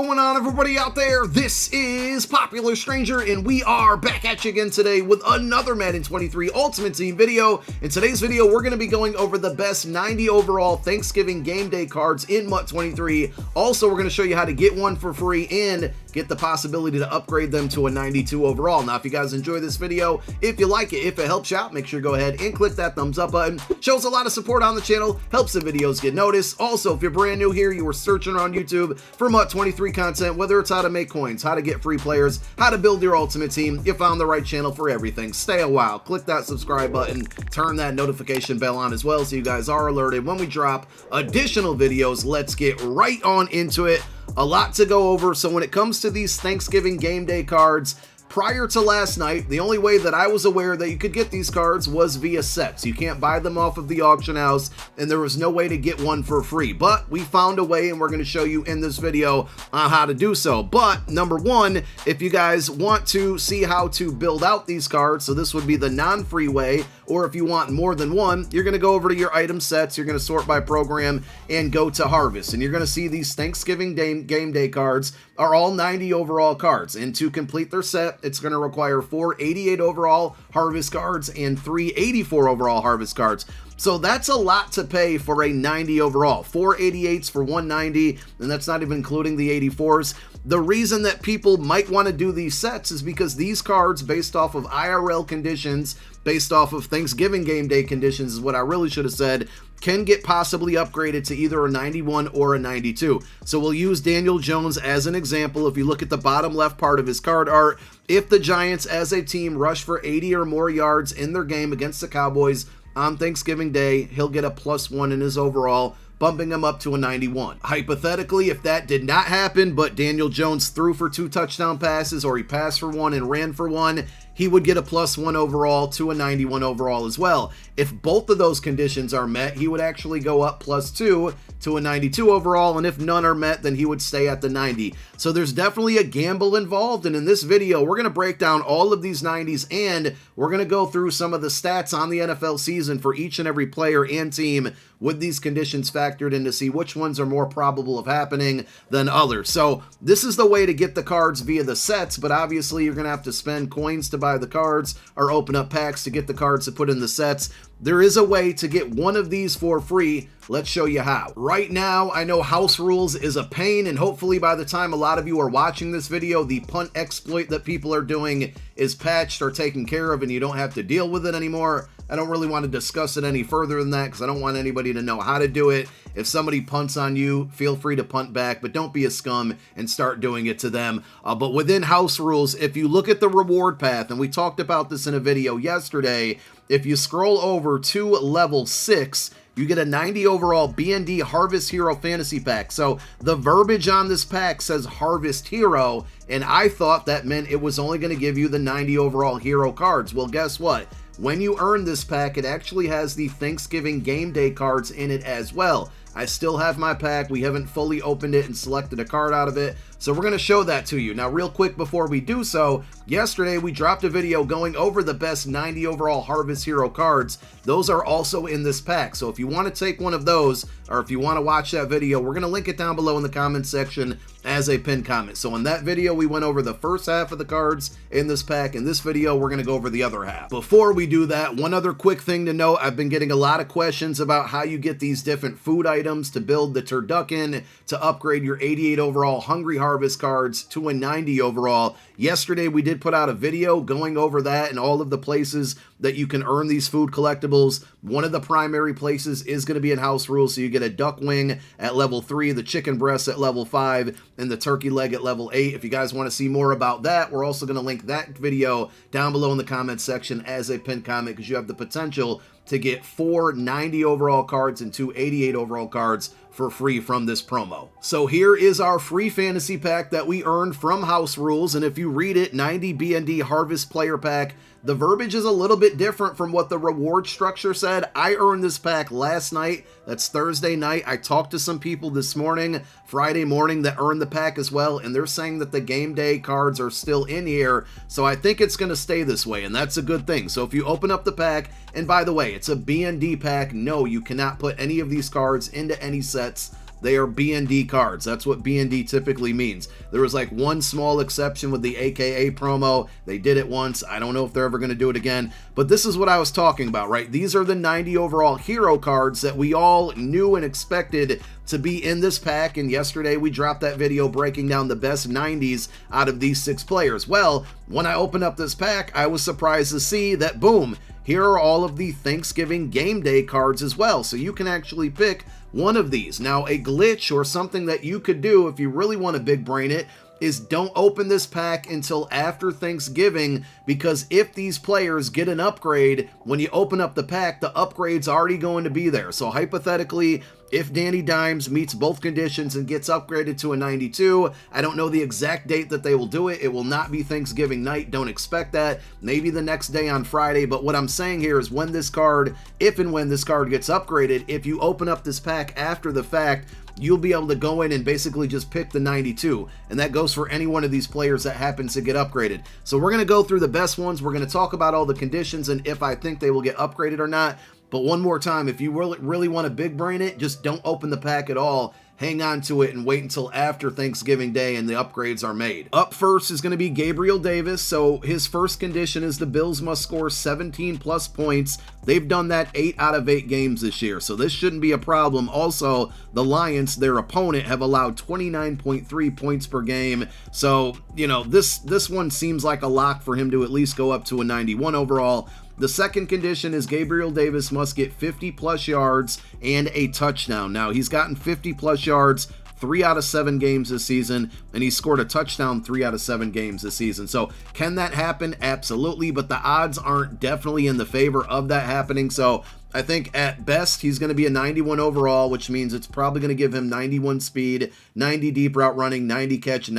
going on, everybody out there? This is Popular Stranger, and we are back at you again today with another Madden 23 Ultimate Team video. In today's video, we're going to be going over the best 90 overall Thanksgiving Game Day cards in MUT 23. Also, we're going to show you how to get one for free and get the possibility to upgrade them to a 92 overall. Now, if you guys enjoy this video, if you like it, if it helps you out, make sure you go ahead and click that thumbs up button. Shows a lot of support on the channel, helps the videos get noticed. Also, if you're brand new here, you were searching around YouTube for MUT 23 content, whether it's how to make coins, how to get free players, how to build your ultimate team, you found the right channel for everything. Stay a while, click that subscribe button, turn that notification bell on as well so you guys are alerted when we drop additional videos. Let's get right on into it. A lot to go over. So when it comes to these Thanksgiving Game Day cards, prior to last night, the only way that I was aware that you could get these cards was via sets. You can't buy them off of the auction house, and there was no way to get one for free. But we found a way, and we're going to show you in this video how to do so. But number one, if you guys want to see how to build out these cards, so this would be the non-free way, or if you want more than one, you're going to go over to your item sets, you're going to sort by program, and go to harvest. And you're going to see these Thanksgiving Game Day cards are all 90 overall cards. And to complete their set, it's going to require 4 88 overall harvest cards and 3 84 overall harvest cards. So that's a lot to pay for a 90 overall. 4 88s for 190, and that's not even including the 84s. The reason that people might want to do these sets is because these cards, based off of IRL conditions, based off of Thanksgiving Game Day conditions, is what I really should have said, can get possibly upgraded to either a 91 or a 92. So we'll use Daniel Jones as an example. If you look at the bottom left part of his card art, if the Giants as a team rush for 80 or more yards in their game against the Cowboys on Thanksgiving Day, he'll get a +1 in his overall, bumping him up to a 91. Hypothetically, if that did not happen, but Daniel Jones threw for 2 touchdown passes, or he passed for 1 and ran for 1, he would get a +1 overall to a 91 overall as well. If both of those conditions are met, he would actually go up +2 to a 92 overall, and if none are met, then he would stay at the 90. So there's definitely a gamble involved, and in this video, we're going to break down all of these 90s, and we're going to go through some of the stats on the NFL season for each and every player and team with these conditions factored in to see which ones are more probable of happening than others. So this is the way to get the cards via the sets, but obviously you're going to have to spend coins to buy the cards or open up packs to get the cards to put in the sets. There is a way to get one of these for free. Let's show you how. Right now, I know house rules is a pain, and hopefully by the time a lot of you are watching this video, the punt exploit that people are doing is patched or taken care of and you don't have to deal with it anymore. I don't really want to discuss it any further than that because I don't want anybody to know how to do it. If somebody punts on you, feel free to punt back, but don't be a scum and start doing it to them. But within house rules, if you look at the reward path, and we talked about this in a video yesterday, if you scroll over to level 6, you get a 90 overall B&D Harvest Hero Fantasy Pack. So the verbiage on this pack says Harvest Hero, and I thought that meant it was only going to give you the 90 overall hero cards. Well, guess what? When you earn this pack, it actually has the Thanksgiving Game Day cards in it as well. I still have my pack. We haven't fully opened it and selected a card out of it, so we're going to show that to you. Now, real quick before we do so, yesterday we dropped a video going over the best 90 overall Harvest Hero cards. Those are also in this pack, so if you want to take one of those, or if you want to watch that video, we're going to link it down below in the comments section as a pinned comment. So in that video, we went over the first half of the cards in this pack. In this video, we're going to go over the other half. Before we do that, one other quick thing to note, I've been getting a lot of questions about how you get these different food items to build the turducken, to upgrade your 88 overall Hungry Harvest cards to a 90 overall. Yesterday, we did put out a video going over that and all of the places that you can earn these food collectibles. One of the primary places is going to be in house rules, so you get a duck wing at level 3, the chicken breast at level 5, and the turkey leg at level 8. If you guys want to see more about that, we're also going to link that video down below in the comments section as a pinned comment, because you have the potential to get 4 90 overall cards and 2 88 overall cards for free from this promo. So here is our free fantasy pack that we earned from house rules, and if you read it, 90 B&D Harvest Player Pack, the verbiage is a little bit different from what the reward structure said. I earned this pack last night. That's Thursday night. I talked to some people this morning, Friday morning, that earned the pack as well, and they're saying that the game day cards are still in here, so I think it's going to stay this way, and that's a good thing. So if you open up the pack, and by the way, it's a B&D pack, no, you cannot put any of these cards into any sets they are BND cards. That's what BND typically means. There was like one small exception with the AKA promo. They did it once. I don't know if they're ever going to do it again, but this is what I was talking about, right? These are the 90 overall hero cards that we all knew and expected to be in this pack, and yesterday we dropped that video breaking down the best 90s out of these 6 players. Well, when I opened up this pack, I was surprised to see that, boom, here are all of the Thanksgiving Game Day cards as well, so you can actually pick one of these. Now, a glitch or something that you could do if you really want to big brain it is don't open this pack until after Thanksgiving, because if these players get an upgrade, when you open up the pack, the upgrade's already going to be there. So hypothetically, if Danny Dimes meets both conditions and gets upgraded to a 92, I don't know the exact date that they will do it. It will not be Thanksgiving night. Don't expect that. Maybe the next day on Friday. But what I'm saying here is when this card, if and when this card gets upgraded, if you open up this pack after the fact, you'll be able to go in and basically just pick the 92. And that goes for any one of these players that happens to get upgraded. So we're going to go through the best ones. We're going to talk about all the conditions and if I think they will get upgraded or not. But one more time, if you really want to big brain it, just don't open the pack at all. Hang on to it and wait until after Thanksgiving Day and the upgrades are made. Up first is going to be Gabriel Davis. So his first condition is the Bills must score 17 plus points. They've done that 8 out of 8 games this year, so this shouldn't be a problem. Also, the Lions, their opponent, have allowed 29.3 points per game. So, you know, this one seems like a lock for him to at least go up to a 91 overall. The second condition is Gabriel Davis must get 50 plus yards and a touchdown. Now, he's gotten 50 plus yards 3 out of 7 games this season, and he scored a touchdown 3 out of 7 games this season. So can that happen? Absolutely, but the odds aren't definitely in the favor of that happening. So I think at best he's going to be a 91 overall, which means it's probably going to give him 91 speed, 90 deep route running, 90 catch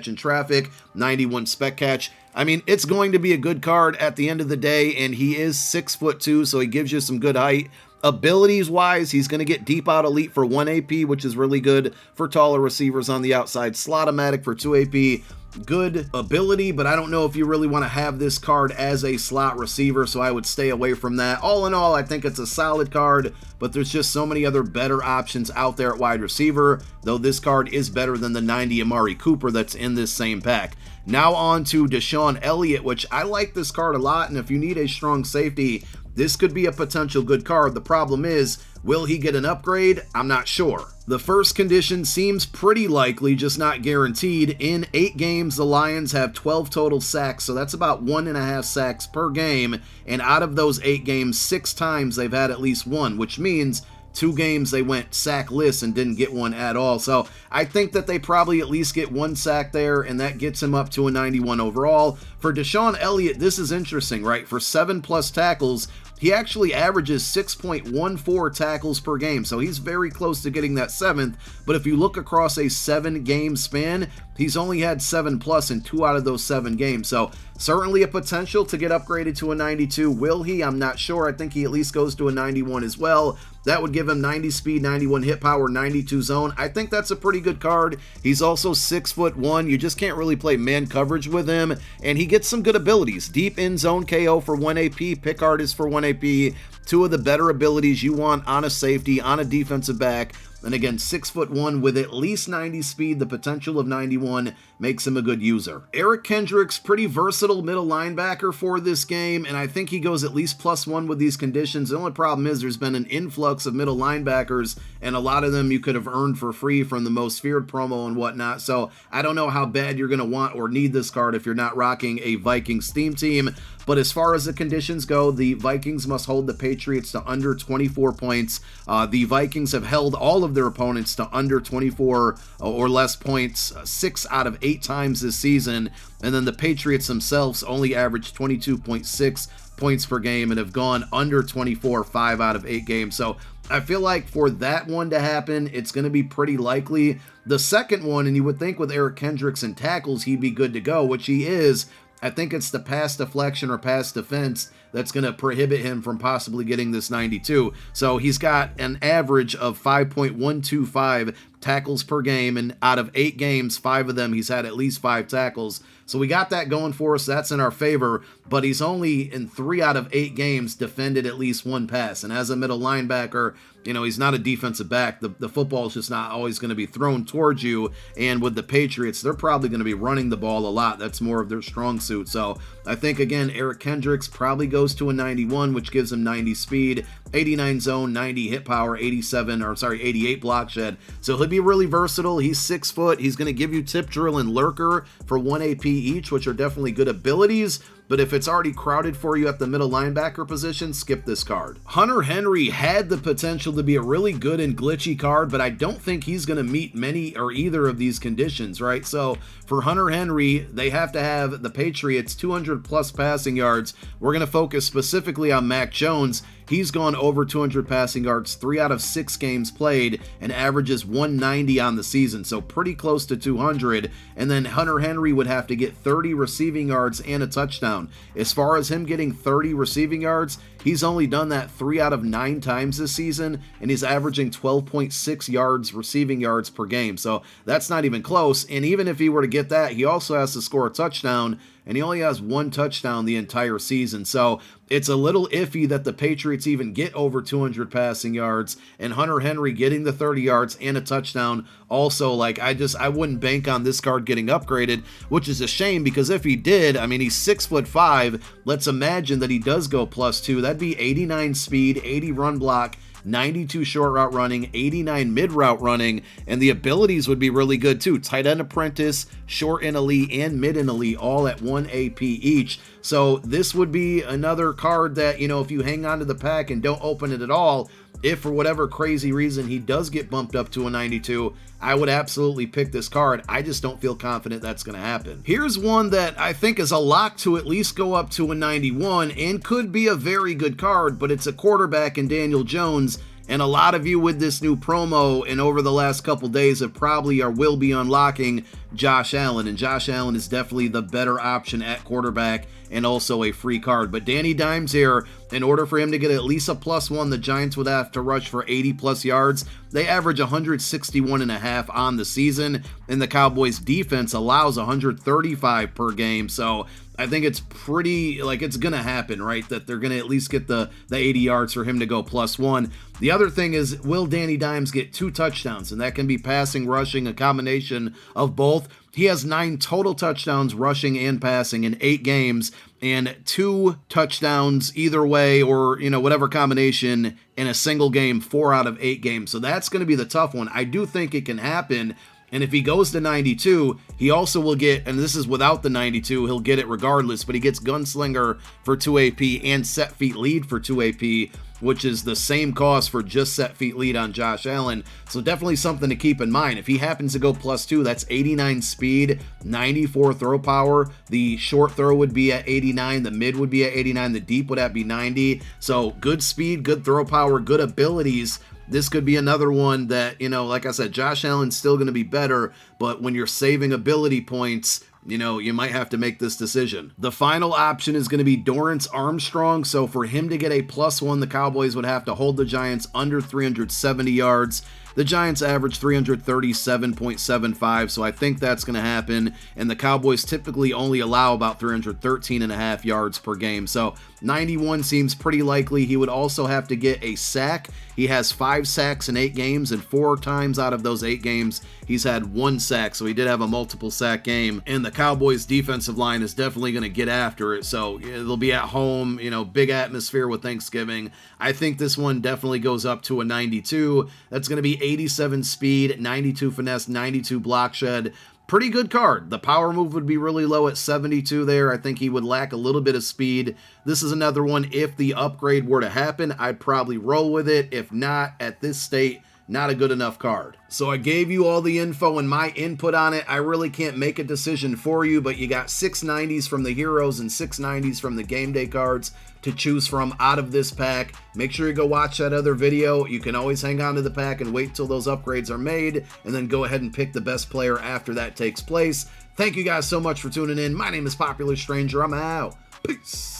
in traffic, 91 spec catch. I mean, it's going to be a good card at the end of the day, and he is 6'2", so he gives you some good height. Abilities wise, he's going to get deep out elite for 1 AP, which is really good for taller receivers on the outside. Slot-o-matic for 2 AP. Good ability, but I don't know if you really want to have this card as a slot receiver, so I would stay away from that. All in all, I think it's a solid card, but there's just so many other better options out there at wide receiver, though this card is better than the 90 Amari Cooper that's in this same pack. Now on to Deshaun Elliott, which I like this card a lot, and if you need a strong safety, this could be a potential good card. The problem is, will he get an upgrade? I'm not sure. The first condition seems pretty likely, just not guaranteed. In 8 games, the Lions have 12 total sacks, so that's about 1.5 sacks per game. And out of those 8 games, 6 times they've had at least 1, which means 2 games they went sackless and didn't get 1 at all. So I think that they probably at least get 1 sack there, and that gets him up to a 91 overall. For Deshaun Elliott, this is interesting, right? For 7 plus tackles, he actually averages 6.14 tackles per game, so he's very close to getting that 7th, but if you look across a 7-game span, he's only had 7 plus in 2 out of those 7 games, so certainly a potential to get upgraded to a 92. Will he? I'm not sure. I think he at least goes to a 91 as well. That would give him 90 speed, 91 hit power, 92 zone. I think that's a pretty good card. He's also 6'1". You just can't really play man coverage with him, and he gets some good abilities. Deep in zone KO for 1 AP, pick artist for 1 AP, 2 of the better abilities you want on a safety, on a defensive back. And again, 6'1" with at least 90 speed, the potential of 91 makes him a good user. Eric Kendricks, pretty versatile middle linebacker for this game, and I think he goes at least +1 with these conditions. The only problem is there's been an influx of middle linebackers, and a lot of them you could have earned for free from the Most Feared promo and whatnot, so I don't know how bad you're going to want or need this card if you're not rocking a Vikings theme team. But as far as the conditions go, the Vikings must hold the Patriots to under 24 points. The Vikings have held all of their opponents to under 24 or less points 6 out of 8 times this season. And then the Patriots themselves only averaged 22.6 points per game and have gone under 24 5 out of 8 games. So I feel like for that one to happen, it's going to be pretty likely. The second one, and you would think with Eric Kendricks and tackles, he'd be good to go, which he is. I think it's the pass deflection or pass defense that's going to prohibit him from possibly getting this 92. So he's got an average of 5.125 tackles per game, and out of 8 games, 5 of them he's had at least 5 tackles. So we got that going for us. That's in our favor, but he's only in 3 out of 8 games defended at least 1 pass. And as a middle linebacker, you know, he's not a defensive back. The football is just not always going to be thrown towards you. And with the Patriots, they're probably going to be running the ball a lot. That's more of their strong suit. So I think, again, Eric Kendricks probably goes to a 91, which gives him 90 speed, 89 zone, 90 hit power, 88 block shed. So he'll be really versatile. He's 6 foot. He's going to give you tip drill and lurker for 1 AP each, which are definitely good abilities. But if it's already crowded for you at the middle linebacker position, skip this card. Hunter Henry had the potential to be a really good and glitchy card, but I don't think he's going to meet many or either of these conditions, right? So for Hunter Henry, they have to have the Patriots 200 plus passing yards. We're going to focus specifically on Mac Jones. He's gone over 200 passing yards 3 out of 6 games played and averages 190 on the season, so pretty close to 200. And then Hunter Henry would have to get 30 receiving yards and a touchdown. As far as him getting 30 receiving yards, he's only done that 3 out of 9 times this season, and he's averaging 12.6 yards receiving yards per game, so that's not even close. And even if he were to get that, he also has to score a touchdown, and he only has 1 touchdown the entire season. So it's a little iffy that the Patriots even get over 200 passing yards, and Hunter Henry getting the 30 yards and a touchdown. Also, like, I wouldn't bank on this card getting upgraded, which is a shame, because if he did, I mean, he's 6'5". Let's imagine that he does go +2. That'd be 89 speed, 80 run block, 92 short route running, 89 mid route running, and the abilities would be really good too. Tight end apprentice, short and elite, and mid and elite, all at 1 AP each. So this would be another card that, you know, if you hang on to the pack and don't open it at all, if for whatever crazy reason he does get bumped up to a 92, I would absolutely pick this card. I just don't feel confident that's going to happen. Here's one that I think is a lock to at least go up to a 91 and could be a very good card, but it's a quarterback in Daniel Jones. And a lot of you with this new promo and over the last couple days have probably or will be unlocking Josh Allen. And Josh Allen is definitely the better option at quarterback and also a free card. But Danny Dimes here, in order for him to get at least a +1, the Giants would have to rush for 80 plus yards. They average 161.5 on the season, and the Cowboys defense allows 135 per game. So I think it's pretty, like, it's going to happen, right? That they're going to at least get the 80 yards for him to go +1. The other thing is, will Danny Dimes get 2 touchdowns? And that can be passing, rushing, a combination of both. He has 9 total touchdowns, rushing and passing, in 8 games, and 2 touchdowns either way, or, you know, whatever combination in a single game, 4 out of 8 games. So that's going to be the tough one. I do think it can happen. And if he goes to 92, he also will get, and this is without the 92, he'll get it regardless, but he gets Gunslinger for 2 AP and Set Feet Lead for 2 AP, which is the same cost for just Set Feet Lead on Josh Allen. So definitely something to keep in mind. If he happens to go +2, that's 89 speed, 94 throw power. The short throw would be at 89, the mid would be at 89, the deep would be 90. So good speed, good throw power, good abilities. This could be another one that, you know, like I said, Josh Allen's still going to be better, but when you're saving ability points, you know, you might have to make this decision. The final option is going to be Dorrance Armstrong. So for him to get a +1, the Cowboys would have to hold the Giants under 370 yards. The Giants average 337.75, so I think that's going to happen. And the Cowboys typically only allow about 313.5 yards per game. So 91 seems pretty likely. He would also have to get a sack. He has 5 sacks in 8 games, and 4 times out of those 8 games, he's had 1 sack. So he did have a multiple sack game. And the Cowboys defensive line is definitely going to get after it. So it'll be at home, you know, big atmosphere with Thanksgiving. I think this one definitely goes up to a 92. That's going to be 87 speed, 92 finesse, 92 block shed. Pretty good card. The power move would be really low at 72 there. I think he would lack a little bit of speed. This is another one, if the upgrade were to happen, I'd probably roll with it. If not, at this state, not a good enough card. So I gave you all the info and my input on it. I really can't make a decision for you, but you got 6 90s from the heroes and 6 90s from the game day cards to choose from out of this pack. Make sure you go watch that other video. You can always hang on to the pack and wait till those upgrades are made, and then go ahead and pick the best player after that takes place. Thank you guys so much for tuning in. My name is Popular Stranger. I'm out. Peace.